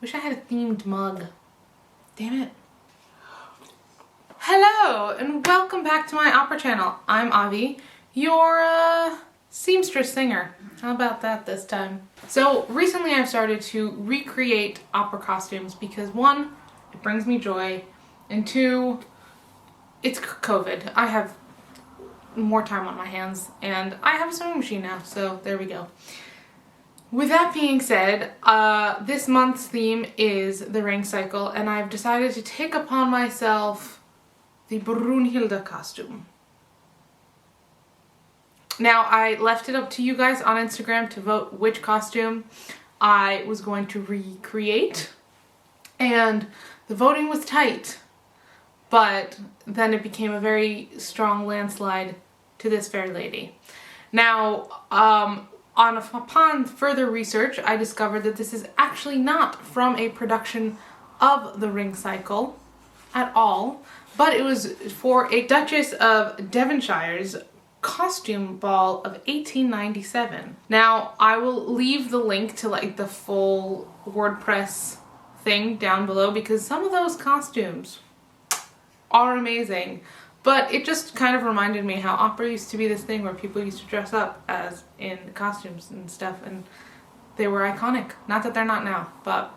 Wish I had a themed mug. Damn it. Hello and welcome back to my opera channel. I'm Avi, your seamstress singer. How about that this time? So recently I've started to recreate opera costumes because one, it brings me joy, and two, it's COVID. I have more time on my hands and I have a sewing machine now, so there we go. With that being said, this month's theme is the ring cycle, and I've decided to take upon myself the Brunhilde costume. Now, I left it up to you guys on Instagram to vote which costume I was going to recreate, and the voting was tight, but then it became a very strong landslide to this fair lady. Now, upon further research, I discovered that this is actually not from a production of the ring cycle at all, but it was for a Duchess of Devonshire's costume ball of 1897. Now, I will leave the link to like the full WordPress thing down below because some of those costumes are amazing. But it just kind of reminded me how opera used to be this thing where people used to dress up as in costumes and stuff, and they were iconic. Not that they're not now, but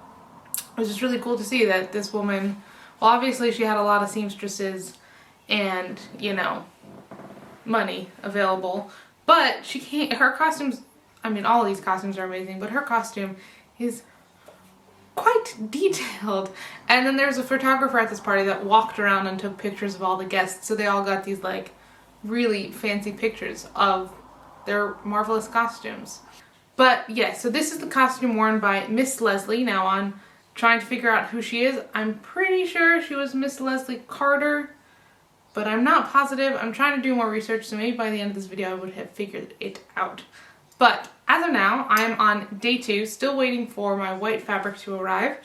it was just really cool to see that this woman, well, obviously she had a lot of seamstresses and, you know, money available, but she can't, her costumes, I mean, all of these costumes are amazing, but her costume is quite detailed. And then there's a photographer at this party that walked around and took pictures of all the guests, so they all got these like really fancy pictures of their marvelous costumes. But yeah, so this is the costume worn by Miss Leslie. Now I'm trying to figure out who she is. I'm pretty sure she was Miss Leslie Carter, but I'm not positive. I'm trying to do more research, so maybe by the end of this video I would have figured it out. But as of now, I'm on day 2, still waiting for my white fabric to arrive.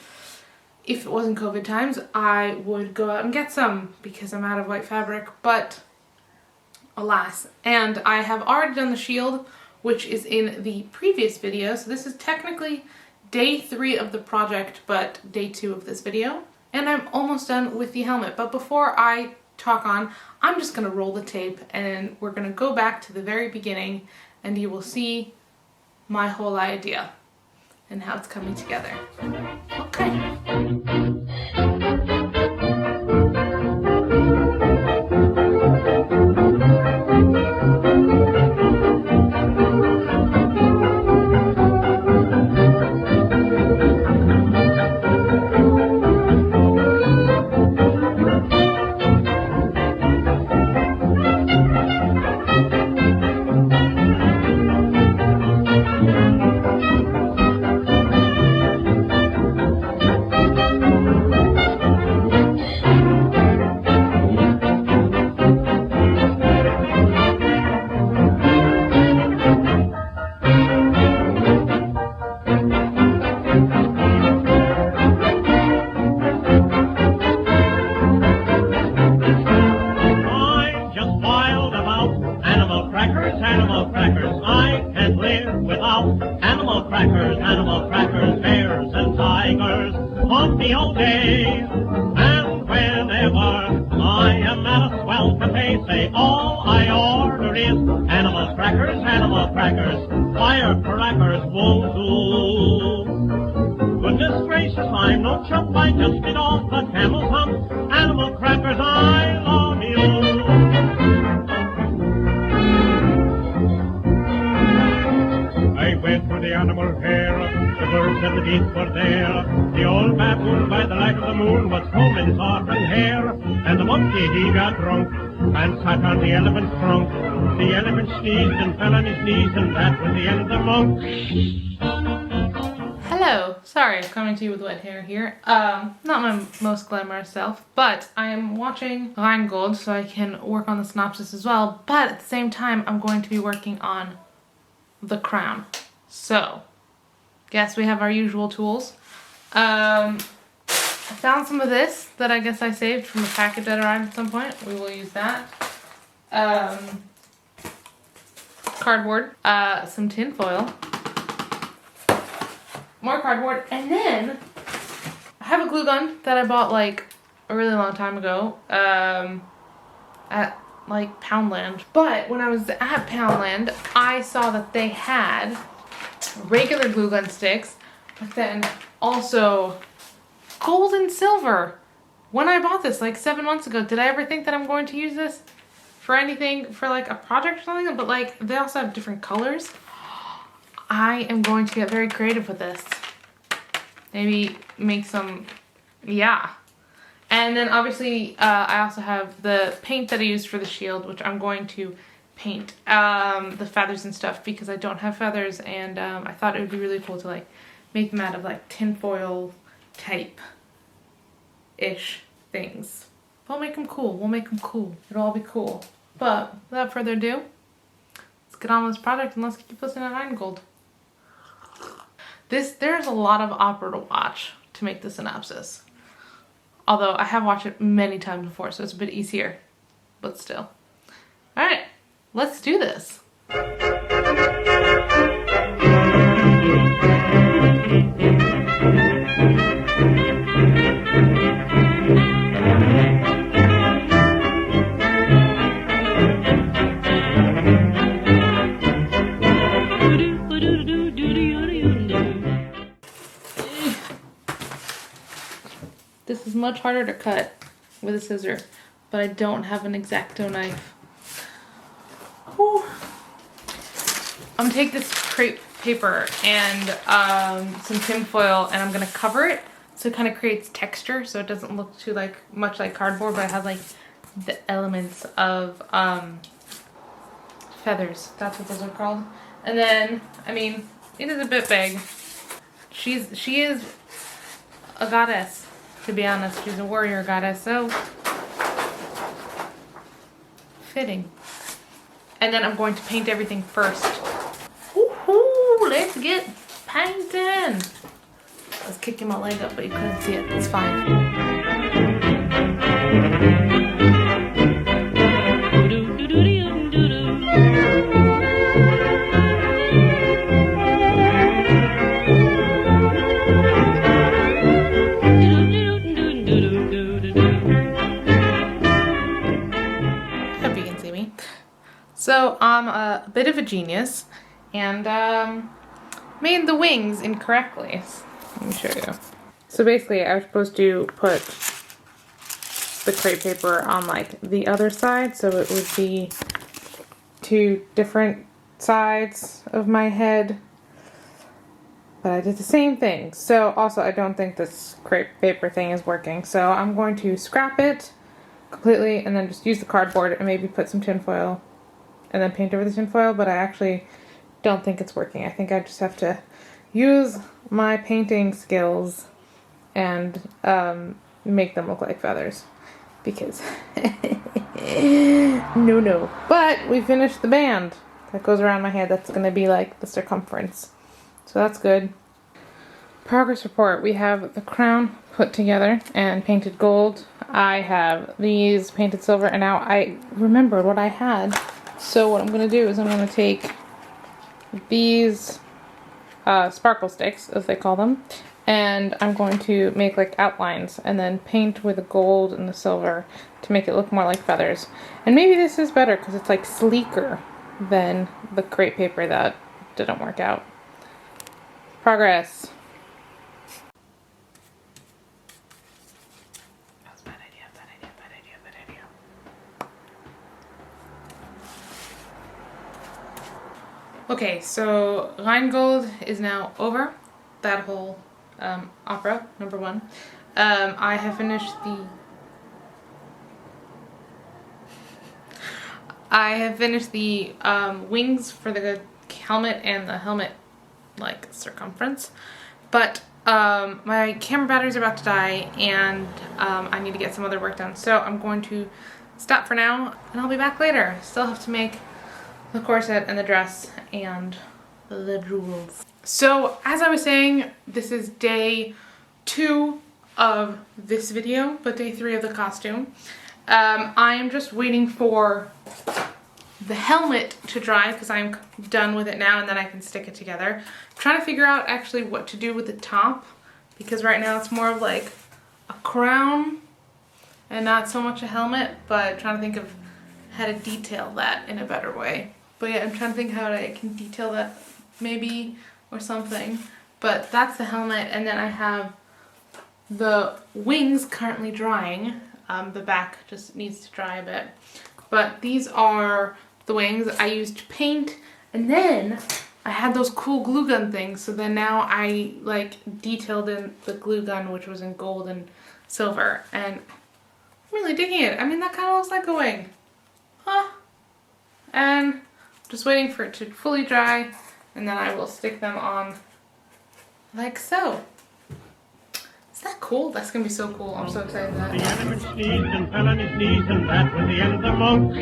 If it wasn't COVID times, I would go out and get some because I'm out of white fabric, but alas. And I have already done the shield, which is in the previous video, so this is technically day 3 of the project, but day 2 of this video. And I'm almost done with the helmet, but before I talk on, I'm just gonna roll the tape and we're gonna go back to the very beginning and you will see my whole idea and how it's coming together. Okay. Animal crackers, bears and tigers, haunt me all day. And whenever I am at a swell cafe, say all I order is animal crackers, firecrackers won't do. Goodness gracious, I'm no chump, I just bit off the camel's hump. Animal crackers, I love you. I went for the animal hair, the birds and the beasts were there. The old baboon by the light of the moon was combing his auburn hair. And the monkey, he got drunk and sat on the elephant's trunk. The elephant sneezed and fell on his knees, and that was the end of the monk. Hello, sorry, I'm coming to you with wet hair here. Not my most glamorous self, but I am watching Rheingold so I can work on the synopsis as well, but at the same time I'm going to be working on the crown. So, guess we have our usual tools. I found some of this that I guess I saved from a package that arrived at some point. We will use that. Cardboard, some tin foil, more cardboard, and then glue gun that I bought like a really long time ago at like Poundland. But when I was at Poundland, I saw that they had regular glue gun sticks, but then also gold and silver. When I bought this like 7 months ago, did I ever think that I'm going to use this for anything, for like a project or something? But like they also have different colors. I am going to get very creative with this. Maybe make some, yeah. And then obviously I also have the paint that I used for the shield, which I'm going to paint the feathers and stuff because I don't have feathers, and I thought it would be really cool to like make them out of like tinfoil type ish things. We'll make them cool. We'll make them cool. It'll all be cool. But without further ado, let's get on with this project and let's keep listening to Rheingold. There's a lot of opera to watch to make the synopsis. Although I have watched it many times before, so it's a bit easier, but still. All right, let's do this. This is much harder to cut with a scissor, but I don't have an X-Acto knife. Whew. I'm gonna take this crepe paper and some tin foil, and I'm gonna cover it so it kind of creates texture, so it doesn't look too much like cardboard, but it has like the elements of feathers. That's what those are called. And then, I mean, it is a bit big. She is a goddess. To be honest, she's a warrior goddess, so fitting. And then I'm going to paint everything first. Woohoo! Let's get painting. I was kicking my leg up, but you couldn't see it. It's fine. So I'm a bit of a genius and made the wings incorrectly. Let me show you. So basically I was supposed to put the crepe paper on like the other side, so it would be 2 different sides of my head. But I did the same thing. So also I don't think this crepe paper thing is working. So I'm going to scrap it completely and then just use the cardboard and maybe put some tin foil and then paint over the tin foil, but I actually don't think it's working. I think I just have to use my painting skills and make them look like feathers. Because, no. But we finished the band that goes around my head. That's going to be like the circumference. So that's good. Progress report. We have the crown put together and painted gold. I have these painted silver, and now I remembered what I had. So what I'm going to do is I'm going to take these sparkle sticks, as they call them, and I'm going to make like outlines and then paint with the gold and the silver to make it look more like feathers. And maybe this is better because it's like sleeker than the crepe paper that didn't work out. Progress. Okay, so Rheingold is now over. That whole opera, number 1. I have finished the wings for the helmet and the helmet like circumference, but my camera batteries are about to die and I need to get some other work done, so I'm going to stop for now and I'll be back later. Still have to make the corset and the dress and the jewels. So as I was saying, this is day 2 of this video, but day 3 of the costume. I am just waiting for the helmet to dry because I'm done with it now, and then I can stick it together. I'm trying to figure out actually what to do with the top, because right now it's more of like a crown and not so much a helmet, but trying to think of how to detail that in a better way. But yeah, I'm trying to think how I can detail that maybe or something. But that's the helmet, and then I have the wings currently drying. The back just needs to dry a bit. But these are the wings I used to paint, and then I had those cool glue gun things, so then now I like detailed in the glue gun, which was in gold and silver, and I'm really digging it. I mean, that kind of looks like a wing. Huh? And just waiting for it to fully dry, and then I will stick them on like so. Is that cool? That's gonna be so cool. I'm so excited for that. The elephant sneezed and fell on his knees, and that was the end of the monk.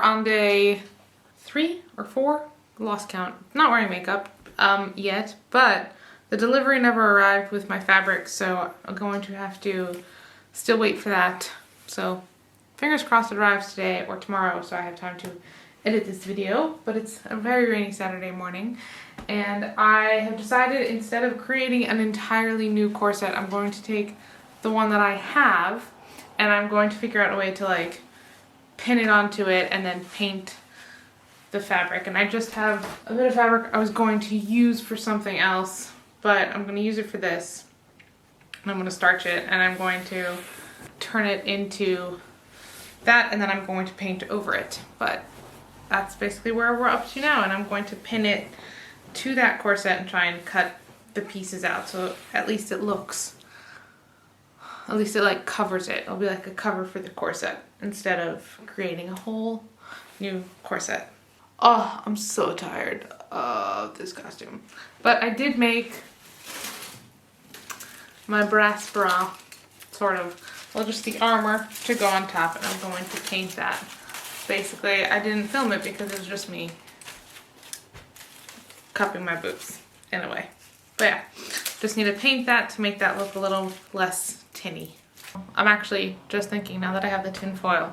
On day 3 or 4, lost count. Not wearing makeup yet, but the delivery never arrived with my fabric, so I'm going to have to still wait for that. So fingers crossed it arrives today or tomorrow, so I have time to edit this video. But it's a very rainy Saturday morning, and I have decided instead of creating an entirely new corset, I'm going to take the one that I have, and I'm going to figure out a way to like pin it onto it and then paint the fabric. And I just have a bit of fabric I was going to use for something else, but I'm going to use it for this, and I'm going to starch it, and I'm going to turn it into that, and then I'm going to paint over it. But that's basically where we're up to now, and I'm going to pin it to that corset and try and cut the pieces out, so at least it looks, at least it like covers it. It'll be like a cover for the corset instead of creating a whole new corset. Oh, I'm so tired of this costume. But I did make my brass bra, sort of. Well, just the armor to go on top, and I'm going to paint that. Basically, I didn't film it because it was just me cupping my boobs in a way. But yeah, just need to paint that to make that look a little less tinny. I'm actually just thinking, now that I have the tin foil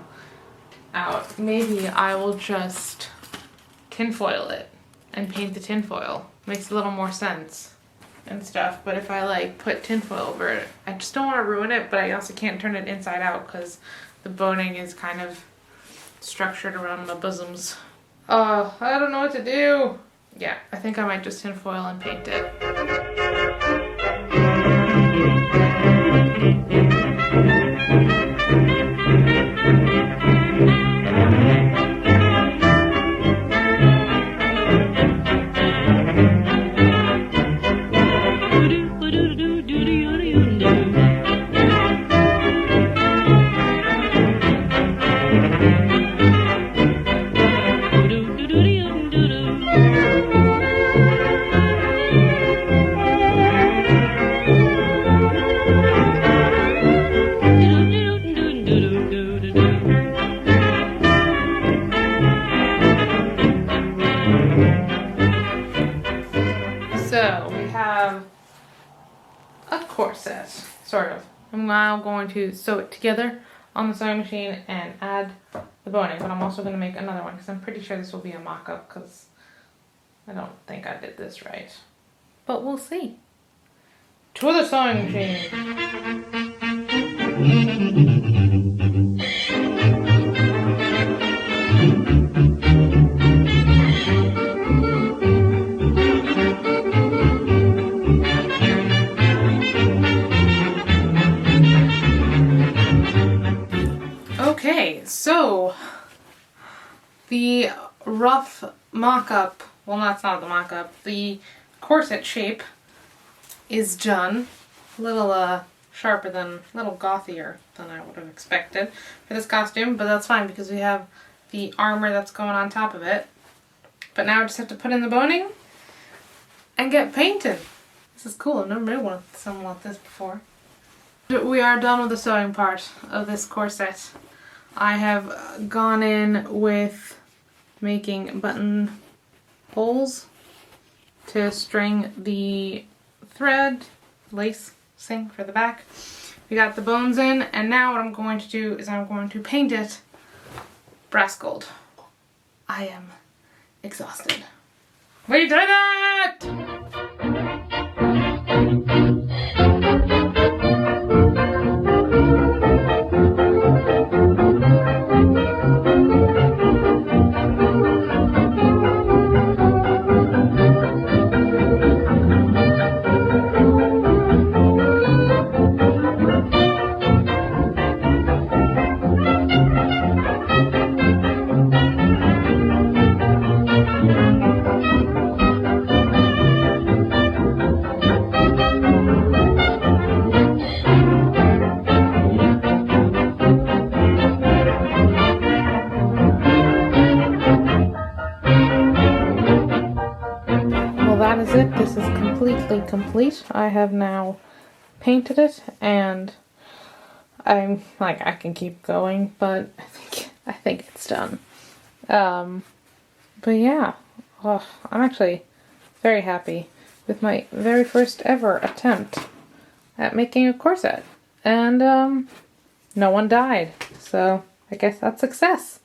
out, maybe I will just tin foil it and paint the tin foil. Makes a little more sense and stuff. But if I like put tin foil over it, I just don't want to ruin it, but I also can't turn it inside out because the boning is kind of structured around my bosoms. Oh, I don't know what to do. Yeah, I think I might just tin foil and paint it. So we have a corset, sort of. I'm now going to sew it together on the sewing machine and add the boning, but I'm also going to make another one because I'm pretty sure this will be a mock-up because I don't think I did this right. But we'll see. To the sewing machine! The rough mock-up, well, that's not the mock-up, the corset shape is done. A little sharper than, a little gothier than I would have expected for this costume, but that's fine because we have the armor that's going on top of it. But now I just have to put in the boning and get painted. This is cool. I've never made something like this before. We are done with the sewing part of this corset. I have gone in with making button holes to string the thread, lace thing for the back. We got the bones in, and now what I'm going to do is I'm going to paint it brass gold. I am exhausted. We did it! That is it. This is completely complete. I have now painted it, and I'm like, I can keep going, but I think it's done. But yeah, I'm actually very happy with my very first ever attempt at making a corset, and no one died, so I guess that's success.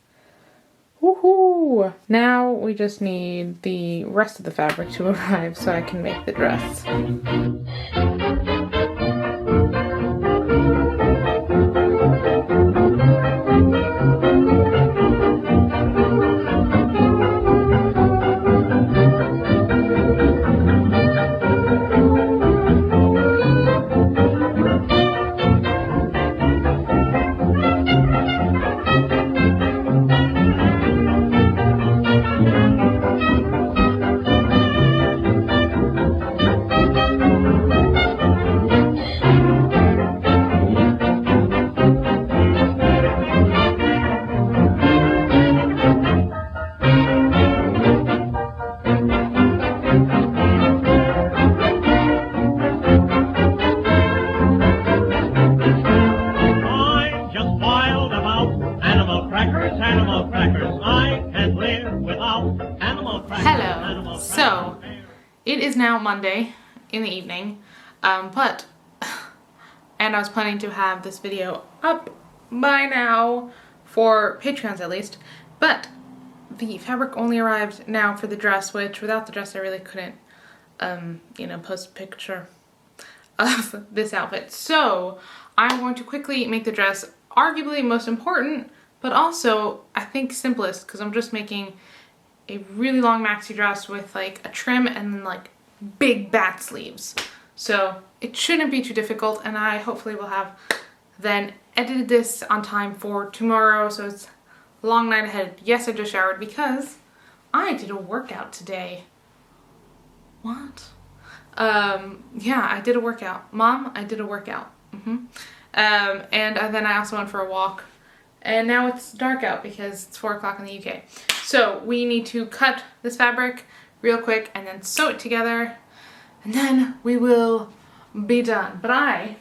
Woohoo! Now we just need the rest of the fabric to arrive so I can make the dress. Hello. So, it is now Monday in the evening, and I was planning to have this video up by now for Patreons at least, but the fabric only arrived now for the dress, which without the dress I really couldn't, post a picture of this outfit. So, I'm going to quickly make the dress arguably most important, but also I think simplest, because I'm just making a really long maxi dress with like a trim and then like big bat sleeves. So it shouldn't be too difficult, and I hopefully will have then edited this on time for tomorrow, so it's a long night ahead. Yes, I just showered because I did a workout today. What? Yeah, I did a workout. Mom, I did a workout. And then I also went for a walk. And now it's dark out because it's 4 o'clock in the UK. So we need to cut this fabric real quick and then sew it together, and then we will be done. But I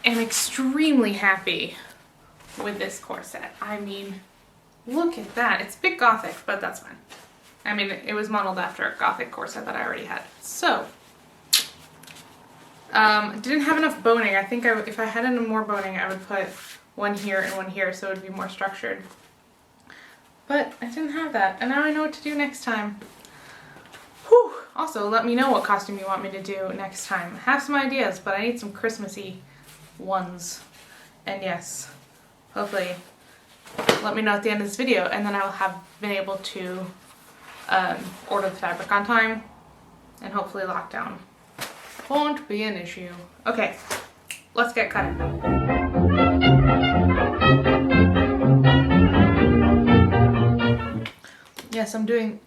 am extremely happy with this corset. I mean, look at that. It's a bit gothic, but that's fine. I mean, it was modeled after a gothic corset that I already had. So, didn't have enough boning. I think if I had any more boning, I would put one here and one here so it would be more structured. But I didn't have that, and now I know what to do next time. Whew! Also, let me know what costume you want me to do next time. I have some ideas, but I need some Christmassy ones. And yes, hopefully let me know at the end of this video, and then I will have been able to order the fabric on time, and hopefully lockdown won't be an issue. Okay, let's get cutting. Yes, I'm doing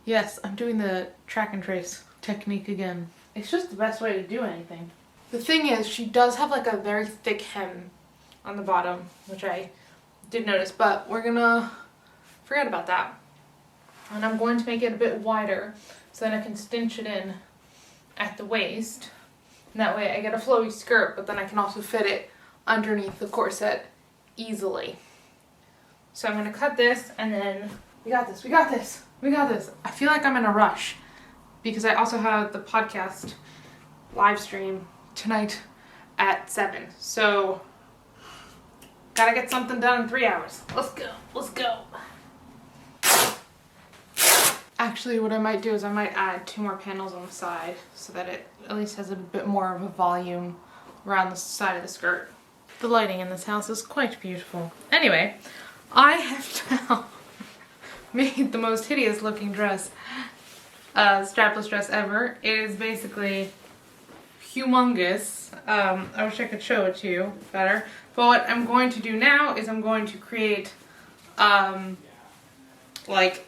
the track and trace technique again. It's just the best way to do anything. The thing is, she does have like a very thick hem on the bottom, which I did notice, but we're gonna forget about that. And I'm going to make it a bit wider so then I can cinch it in at the waist. And that way I get a flowy skirt, but then I can also fit it underneath the corset easily. So I'm gonna cut this and then we got this. I feel like I'm in a rush because I also have the podcast live stream tonight at 7. So gotta get something done in 3 hours. Let's go. Actually, what I might do is I might add 2 more panels on the side so that it at least has a bit more of a volume around the side of the skirt. The lighting in this house is quite beautiful. Anyway, I have now made the most hideous looking dress, strapless dress ever. It is basically humongous. I wish I could show it to you better. But what I'm going to do now is I'm going to create like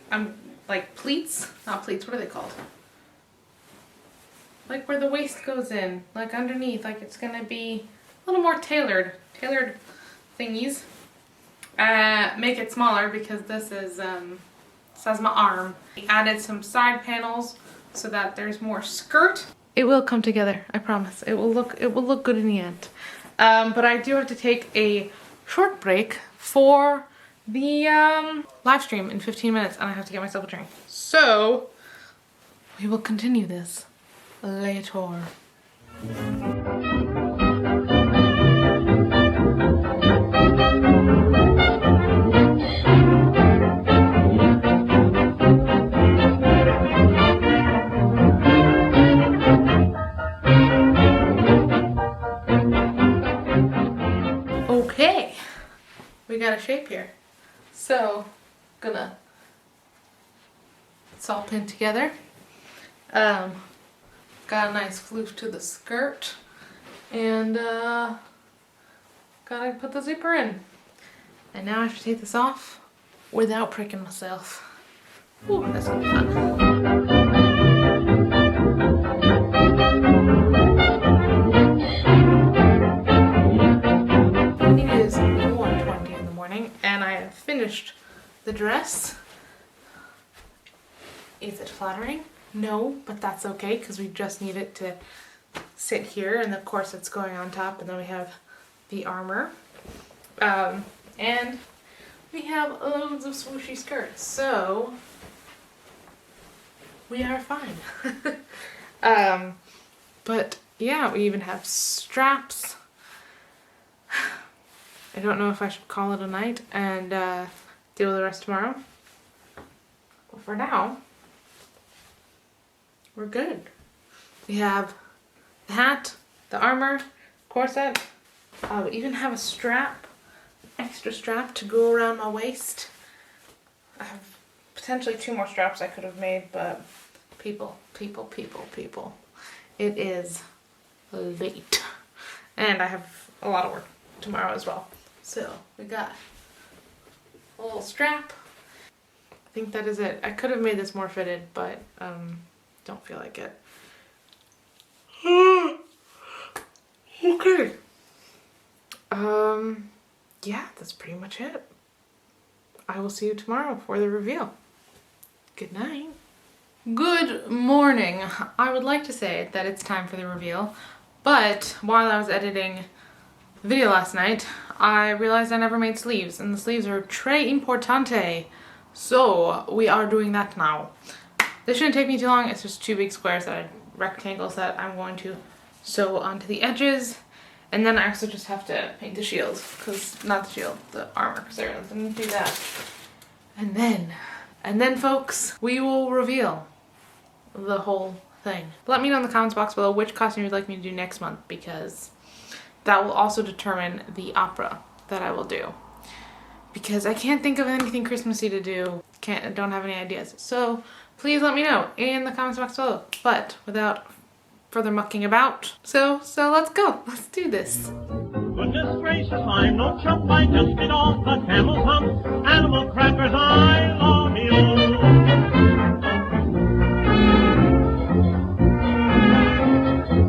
pleats, not pleats, what are they called? Like where the waist goes in, like underneath, like it's gonna be a little more tailored thingies. Make it smaller because this is says my arm. Added some side panels so that there's more skirt. It will come together, I promise. It will look good in the end. But I do have to take a short break for the live stream in 15 minutes and I have to get myself a drink. So we will continue this later. Okay, we got a shape here. So, it's all pinned together. Got a nice floof to the skirt, and gotta put the zipper in. And now I have to take this off without pricking myself. Ooh, that's gonna be fun. It is 1:20 in the morning, and I have finished the dress. Is it flattering? No, but that's okay because we just need it to sit here, and of course it's going on top, and then we have the armor. And we have loads of swooshy skirts, so we are fine. But yeah, we even have straps. I don't know if I should call it a night and deal with the rest tomorrow. But for now, we're good. We have the hat, the armor, corset. We even have a strap, extra strap to go around my waist. I have potentially 2 more straps I could have made, but people. It is late. And I have a lot of work tomorrow as well. So we got a little strap. I think that is it. I could have made this more fitted, but don't feel like it. Okay. Yeah, that's pretty much it. I will see you tomorrow for the reveal. Good night. Good morning. I would like to say that it's time for the reveal, but while I was editing the video last night, I realized I never made sleeves, and the sleeves are très importante. So we are doing that now. This shouldn't take me too long. It's just 2 big squares rectangles that I'm going to sew onto the edges. And then I also just have to paint the shield, the armor, because I really didn't do that. And then folks, we will reveal the whole thing. Let me know in the comments box below which costume you'd like me to do next month, because that will also determine the opera that I will do. Because I can't think of anything Christmassy to do. Don't have any ideas. So please let me know in the comments box below. But without further mucking about, so let's go. Let's do this. Goodness gracious, I'm no chump, I just bit off the camel's hump. Animal crackers, I love you.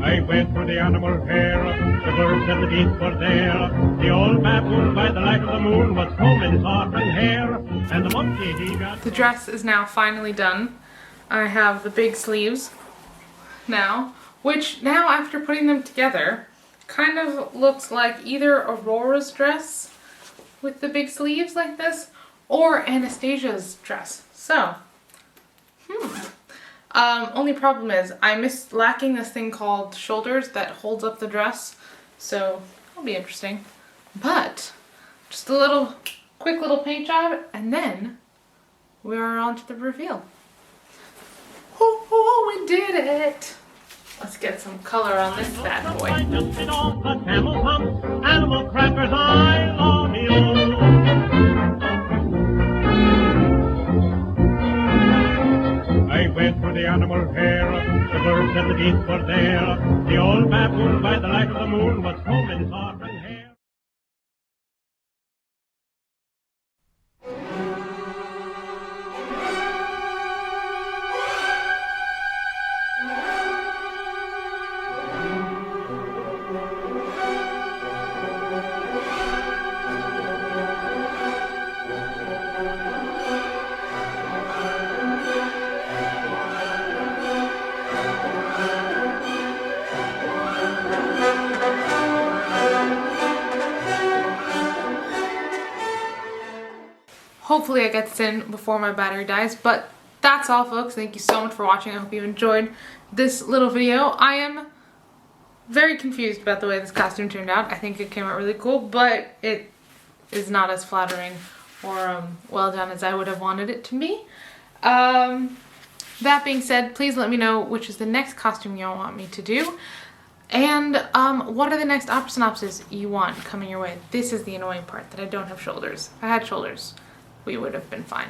I went for the animal hair, the birds and the beasts were there. The old baboon by the light of the moon was combing his auburn hair, and the monkey he got... The dress is now finally done. I have the big sleeves now, which now after putting them together, kind of looks like either Aurora's dress with the big sleeves like this, or Anastasia's dress. So, only problem is I'm lacking this thing called shoulders that holds up the dress, so that'll be interesting. But just a quick little paint job, and then we are on to the reveal. Oh, we did it! Let's get some color on this bad boy. I just bit off the camel's hump. Animal crackers, I love you. I went for the animal hair, the birds and the beasts were there. The old baboon by the light of the moon was combing his auburn hair. Hopefully I get this in before my battery dies, but that's all folks. Thank you so much for watching. I hope you enjoyed this little video. I am very confused about the way this costume turned out. I think it came out really cool, but it is not as flattering or well done as I would have wanted it to be. That being said, please let me know which is the next costume you want me to do. And what are the next opera synopsis you want coming your way? This is the annoying part, that I don't have shoulders. If I had shoulders, we would have been fine.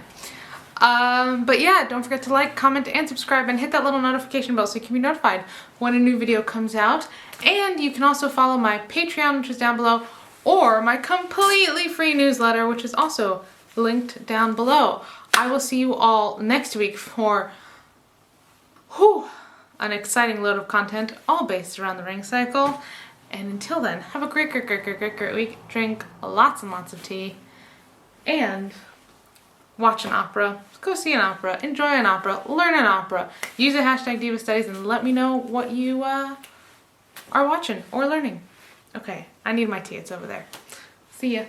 But yeah, don't forget to like, comment, and subscribe, and hit that little notification bell so you can be notified when a new video comes out. And you can also follow my Patreon, which is down below, or my completely free newsletter, which is also linked down below. I will see you all next week for an exciting load of content, all based around the ring cycle. And until then, have a great week. Drink lots and lots of tea, and watch an opera, go see an opera, enjoy an opera, learn an opera. Use the hashtag Diva Studies and let me know what you are watching or learning. Okay, I need my tea, it's over there. See ya.